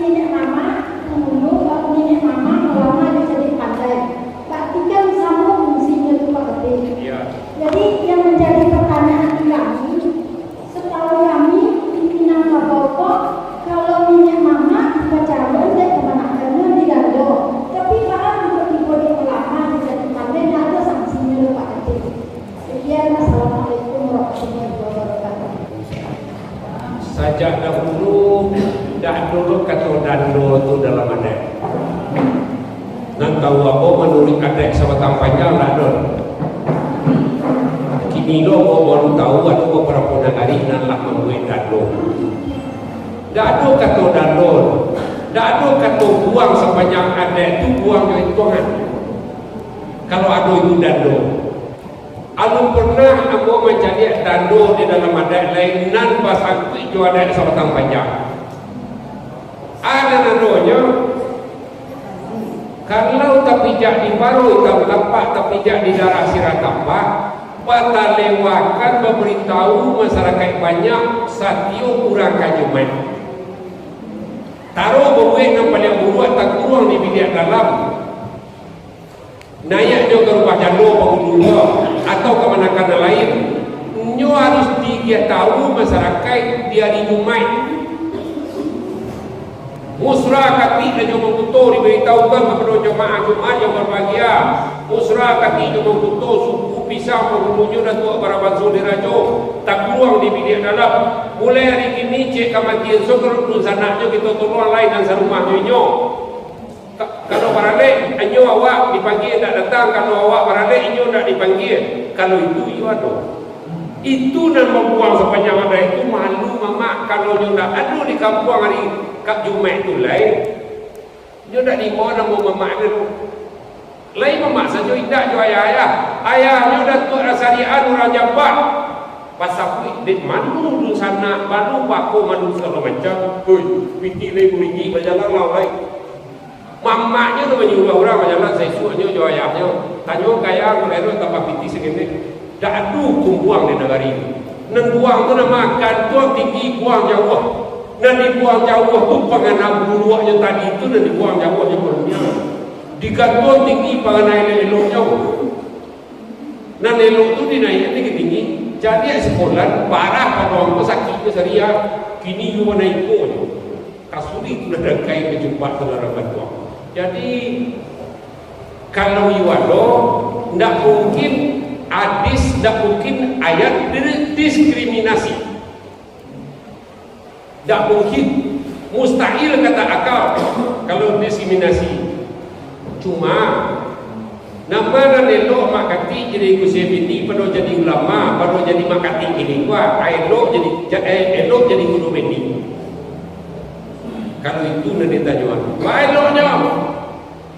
nenek mama dulu, kalau nenek mama lama dia jadi pandai. Berarti kan sama fungsinya itu Pak Ketik. Iya. Jadi yang menjadi pertanyaan kami, setahu kami pimpinan Bapak, kalau nenek mama pacaran dan kemenakannya di Gando, tapi kalau tiba-tiba dia lama dia jadi pandai, tidak ada sanksinya Pak Ketik. Sekian, assalamualaikum warahmatullahi wabarakatuh. Sejak dahulu kata dando itu dalam adat. Nan tahu apa menurut adat sabatang panjang lah don. Kini lo baru tahu ada beberapa negara nan lah membuat dando. Dado kata dando, dado kata buang sepanjang adat itu buang ke hitungan. Kalau ada itu dando. Alu pernah aku menjadi dando di dalam adat lain nan pasang itu adat sabatang panjang. Ada nandonya kalau tapijak di baru hitam lapak tapijak di darah sirah tapak patah lewakan memberitahu masyarakat banyak satio kurang kajuman taruh berbuat nampak yang buruan tak kurang di bilik dalam naik nyo ke rumah jalo penghulu atau ke mana-mana lain nyo harus dia tahu masyarakat dia di Jumat musra kati dan yang mengkuto diberitahukan kepada jemaah Jumat yang berbahagia. Musra kati yang mengkuto suku pisang penghulunya dan tua baraban soderajo tak keluar di bilik dalam. Mulai hari ini cek kematian sokor pun sanaknya kita tolong lain dan serumahnya nyo. Kalau barale anyo awak dipanggil tak datang, kalau awak barale anyo tak dipanggil. Kalau itu iyo ada. Itu dan membuang sepanjang ada itu malu mamak kalau nyo nak aduh di kampung hari Kak Jumat itu lain dia tak di mana mau mamak dia lain mamak saja tidak jo ayah ayahnya dah tu rasarian orang Jabat pasal duit manu dun sana baru paku manu segala macam oi piti lagi beringi berjalan lain mamaknya tu menyuruh orang berjalan saya suruhnya jo ayahnya tanya kaya kalau tanpa piti segini dah aduh kumpuang di negara ini nan buang tu nak makan tuang tinggi buang jauh dan dibuang jauh tu pengenal buluaknya tadi itu dan dibuang jauhnya perutnya digantung tinggi pengenal eloknya dan elok tu dinaikkan tinggi jadi sekolah parah pada orang sakitnya seria kini juga naik pun kasuri itu dah kai kejumpa saudara bantuan jadi kalau iwado tidak mungkin hadis tidak mungkin ayat diskriminasi. Tak mungkin, mustahil kata akal kalau diskriminasi. Cuma nama dan elok makati jadi kusebiti pada jadi ulama, pada jadi makati ini gua elok jadi guru bendi. Kalau itu nanti tajuan. Wah eloknya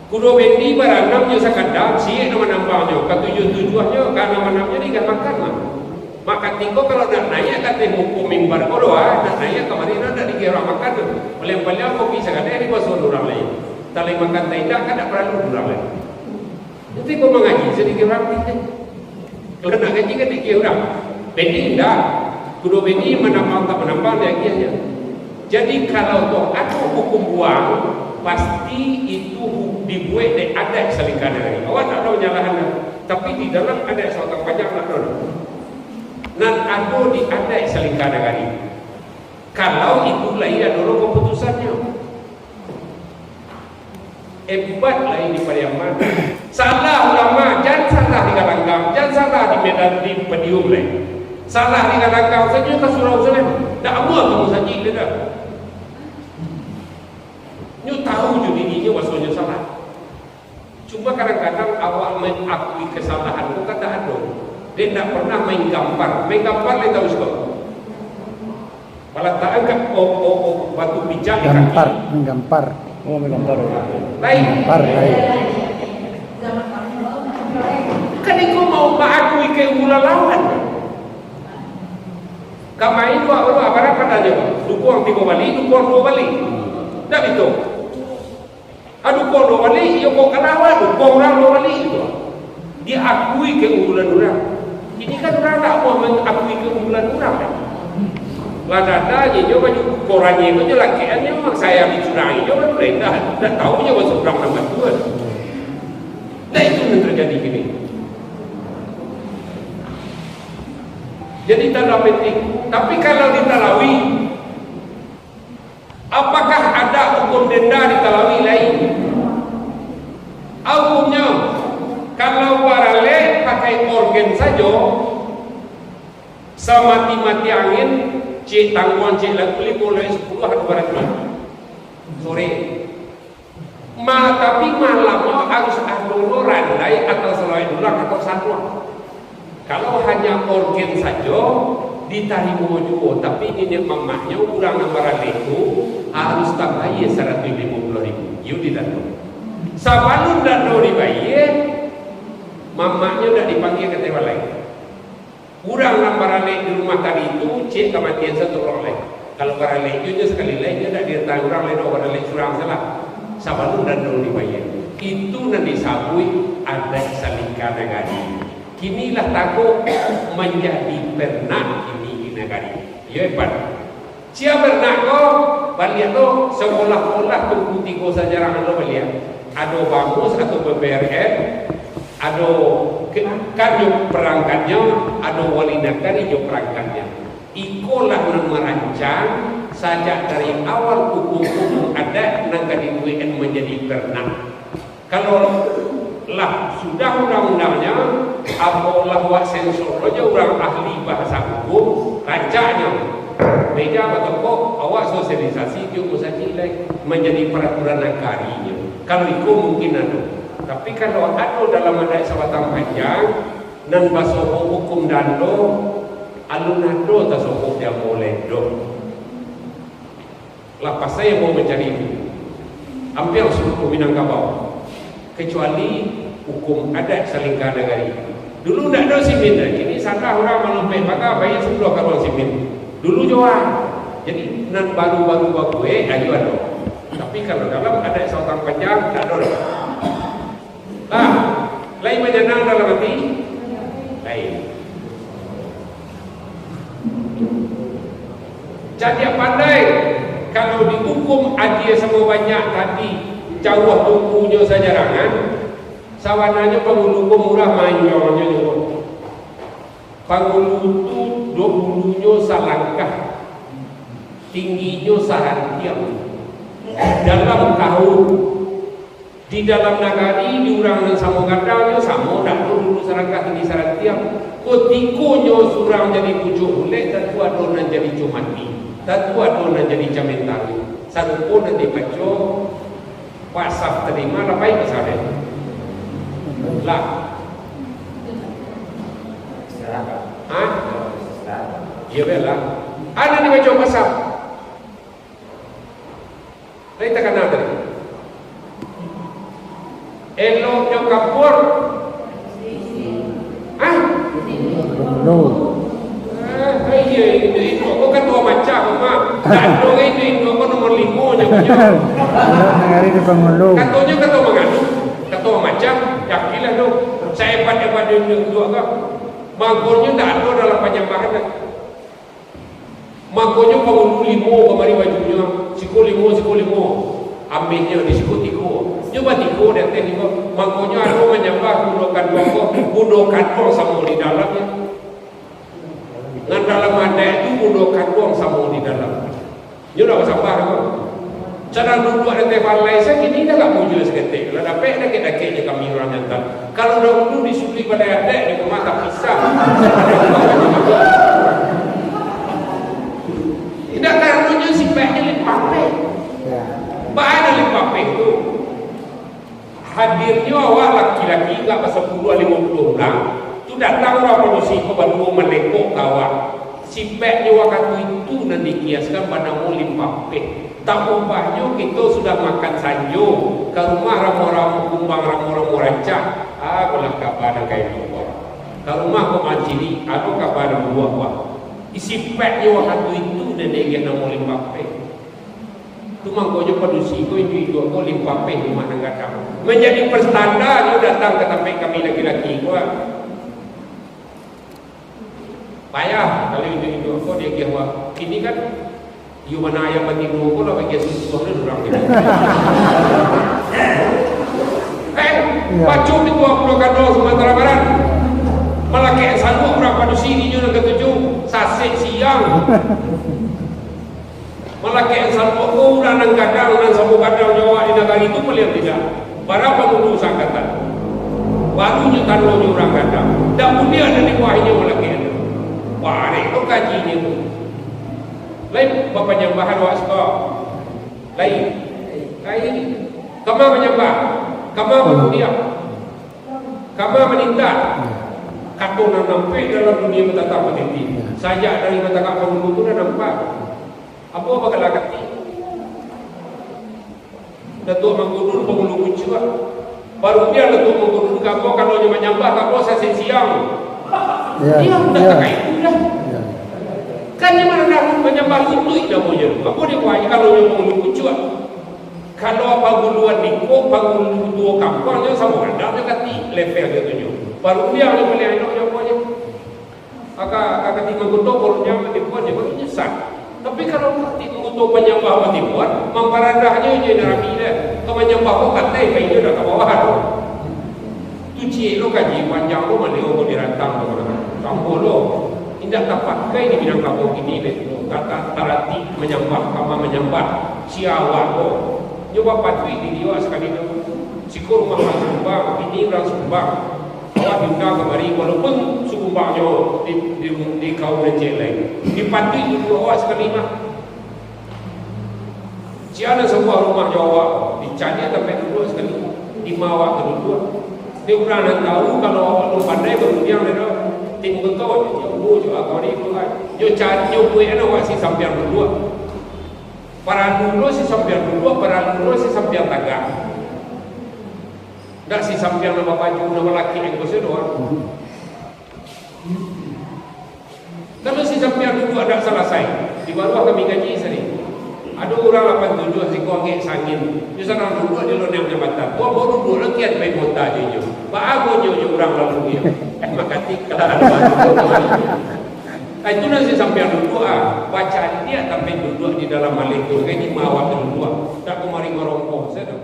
guru bendi barangnya sekadar sih nama nampaknya, ketujuannya karena namanya digampangkan lah. Maka tiko kalau nak nanya kata hukum mimbar doa, nak nanya kemarin ada dikira makan, paling-paling kopi sekadar di bawah orang lain. Talai makan tidak kan tak perlu orang lain. Nanti kau mengaji sedikit orang tidak. Kalau nak ngaji kan dikira orang. Bedi tidak, kudo bedi menampang tak menampang dia akhirnya. Jadi kalau tu ada hukum buang, pasti itu dibuat dari adat selingkar dari. Awak tak tahu menyalahkan, tapi di dalam adat suatu pajak nak tahu. Dan ada di adat selingkar negari. Kalau itu lahir dulu keputusannya hebat lain di Pariaman. Salah ulama jangan salah di Kalangkang, jangan salah di Medan di Pedium lain. Salah di Kalangkang saja ke Surau Selem. Tak apa kamu saja tidak. Nyu tahu jadi ini maksudnya salah. Cuma kadang-kadang awak mengakui kesalahan bukan tak ada. Dia tak pernah main gambar dia tahu suka. Kalau tak angkat batu pijak menggampar. Oh, menggampar. Lain. Lain. Kan kau mau mengakui keunggulan lawan. Kamai itu apa padanya? Dukung 3 balik, dukung 2 balik. Tak betul. Dukung 2 balik, ia kau kalawan, dukung orang 2 balik itu. Dia akui keunggulan orang. Ini kan orang tak mau mengakui keunggulan orang kan? Lah datanya dia baju korannya itu je lakiannya memang saya dicurangi dia kan boleh dah tahu je masuk orang nama Tuhan. Nah itu yang terjadi gini. Jadi tanda petik. Tapi kalau di Talawi, apakah ada hukum denda di Talawi lain? Hukumnya kalau barale pakai organ saja, semati-mati angin, cik tangguan cik lagu boleh 10 atau barat sore. Tapi malamnya harus ada randai atau selai dulang atau satwa. Kalau hanya organ saja diterima juga, tapi ini mamahnya kurang nomor itu harus tambah 150.000. You tidak tahu. Sebelum dan dibayar, mamahnya sudah dipanggil ke tempat lain. Kurang nomor di rumah tadi itu cek kematian satu orang lain. Kalau orang lain itu sekali lain dia tidak dirtai orang lain, orang lain curang salah. Sebelum dan dibayar. Itu nanti sabui ada salingkan negara. Kinilah takut menjadi pernak ini di negara. Ya Pak. Siapa pernak kau? Balik tu seolah-olah tunggu 3 sejarah anda balik. Ada bamus atau BBRN, ada kan yang perangkatnya, ada wali negara yang perangkatnya. Ikolah yang merancang sejak dari awal hukum ada negara UN menjadi pernak. Kalau lah sudah undang-undangnya apalah buat sensor aja orang ahli bahasa hukum rancangnya meja atau kok awak sosialisasi dia musajil menjadi peraturan negarinya. Kalau itu mungkin ada, tapi kalau ada dalam adat Sabatang Panjang nan basoho hukum dando alun ado tasoho dia boleh do lapas saya mau mencari itu hampir seluruh Minangkabau kecuali hukum adat Salingka Negari. Dulu tidak ada simin, kini sana orang melumpet maka bayar 10 karung simin. Dulu jual, jadi nan baru-baru gue ayo ada. Tapi kalau dalam adat Sabatang Panjang tidak ada. Lain menyenang dalam hati, lain. Jadi pandai kalau dihukum adia semua banyak tadi. Jauh tunggunya sajarangan sawananya pangulu murah manyonya juga pangulu itu 20-nya salangkah tingginya sahantiam dalam tahun di dalam nagari diurang dan sama gadanya sama dah dulu salangkah tinggi sahantiam kotikonya surang jadi pucuk boleh tentu adonan jadi cumati tentu adonan jadi camentari satu pun nanti baca pasaf terima lah baik misalnya lah iya belah ada ni baca pasaf lain takkan ada eloknya kapur iya itu kok ketua macam mak dan itu kok nomor 5 nya punya Negari di Penghulu. katanya ketua mengadu ketua macam yakinlah tu saya pada yang dua kak mangkulnya tak ada dalam penyambahan kan mangkulnya penghulu 5 kemari bajunya siku 5 ambilnya di siku 3 coba 3 dan teh 5 mangkulnya ada menyambah budokan sama di dalamnya dan dalam ada itu budokan sama di dalam dia dah sabar kok cara duduk ada tebal lain saya kini dah tak muncul seketik lah dapat dah kita kami orang jantan kalau dahulu disuli pada adik di rumah tak pisah tidak karenanya si baiknya lipapeh baiknya lipapeh itu hadirnya awak laki-laki tak pasal 50 orang tu datang orang produksi ke berdua menekuk kawan si baiknya waktu itu nanti kiaskan pada mulim papeh tak ubahnya kita sudah makan sanjo ke rumah ramu-ramu kumbang ramu-ramu rancak akulah kabar kain luar ke rumah kau mancini aku kabar buah-buah isi peknya waktu itu dan dia nak mulim papeh tu mangkonya produksi kau itu kau limpah papeh rumah negara menjadi pertanda dia datang ke tempat kami laki-laki gua Payah kalau itu apa dia kira ini kan you mana ayam mati dua pun lah bagi susu ni orang ni. Pacu itu aku akan doa Sumatera Barat. Malah kayak selalu orang pada sini je nak ketujuh saset siang. Malah kayak selalu orang nak kadang dan sabu kadang Jawa di negara itu melihat tidak. Berapa pengurusan angkatan? Barunya taruhnya orang kadang. Dan kemudian ada di bawahnya malah kayak ada. Wah, itu kajinya tu. Lain bapa nyambahan awak suka. Lain. Kamu menyembah. Kamu memulia. Kamu menindak. Kata nak nampak dalam dunia betapa penting. Sajak dari betapa penghulu tu dah nampak. Apa bakal kati? Datuk Manggunun penghulu kucua. Baru dia Datuk Manggunun kamu kalau dia menyembah kamu saya siang. Dia sudah tak itu dah. Kan dia mana nak menyembah kutu dah punya. Apa dia buat kalau dia penghulu kucua? Kalau apa guluan diko, pangulu dua kampung dia sama ada dia kati level dia tunjuk. Baru dia yang boleh anak yang punya. Kakak mengutuk barunya mati buat dia baru nyesat. Tapi kalau kati mengutuk penyembah mati buat, memperadahnya je Nabi dia. Kalau menyembah kau kata kain dia dah ke bawah tu. Tu cik lo kaji panjang lo mana lo dirantang tu mana. Kamu lo tidak dapat kai di bidang kamu ini le. Kata tarati menyembah, kamu menyembah siawat lo. Coba patui di dia sekali tu. Sikur rumah sumbang, ini orang sumbang. Awak diundang kemari walaupun sumbangnya di kaum Aceh lain. Dipatui dulu awak sekali mah. Siapa sebuah rumah Jawa dicari sampai dulu sekali. Dimawak kedua. Dia orang nak tahu kalau awak lu pandai berundang dia tim bekau dia juga kau ni tu kan. Yo cari yo buat awak si sampai berdua. Para dulu si sampian dulu, para dulu si sampian tagak. Tak si sampian nama baju, nama laki yang bersih doang. Kalau si sampian dulu ada selesai, di bawah kami gaji sendiri. Ada orang 87 si kuangit sangin. Di sana dulu dia lo yang jabatan. Gua baru dulu lagi ada main kota je. Bagus je orang lalu dia. Makati kalau ada baju. Itu nasi sampai duduk baca dia sampai duduk di dalam malik tu. Ini mawat duduk. Tak kemari merongkong saya.